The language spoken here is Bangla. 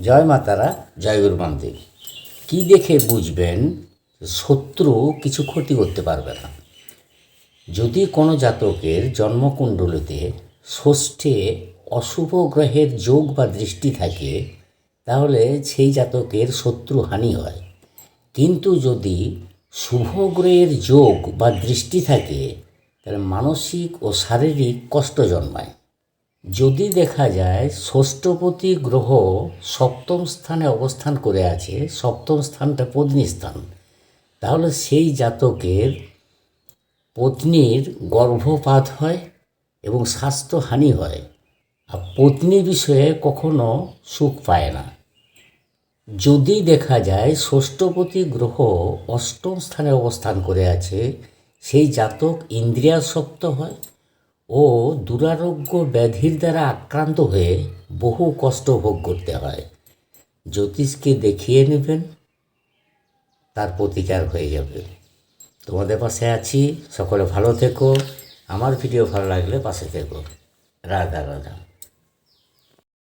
জয় মাতারা, জয় গুরু বামদেব। কী দেখে বুঝবেন শত্রু কিছু ক্ষতি করতে পারবে না? যদি কোনো জাতকের জন্মকুণ্ডলিতে ষষ্ঠে অশুভ গ্রহের যোগ বা দৃষ্টি থাকে, তাহলে সেই জাতকের শত্রু হানি হয়। কিন্তু যদি শুভ গ্রহের যোগ বা দৃষ্টি থাকে, তাহলে মানসিক ও শারীরিক কষ্ট জন্মায়। যদি দেখা যায় ষষ্ঠপতি গ্রহ সপ্তম স্থানে অবস্থান করে আছে, সপ্তম স্থানটা পত্নী স্থান, তাহলে সেই জাতকের পত্নীর গর্ভপাত হয় এবং স্বাস্থ্যহানি হয়, আর পত্নী বিষয়ে কখনো সুখ পায় না। যদি দেখা যায় ষষ্ঠপতি গ্রহ অষ্টম স্থানে অবস্থান করে আছে, সেই জাতক ইন্দ্রিয়াসক্ত হয় ও দুরারোগ্য ব্যাধির দ্বারা আক্রান্ত হয়ে বহু কষ্ট ভোগ করতে হয়। জ্যোতিষকে দেখিয়ে নেবেন, তার প্রতিকার হয়ে যাবে। তোমাদের পাশে আছি, সকলে ভালো থেকো। আমার ভিডিও ভালো লাগলে পাশে থেকো। রাধা রাধা।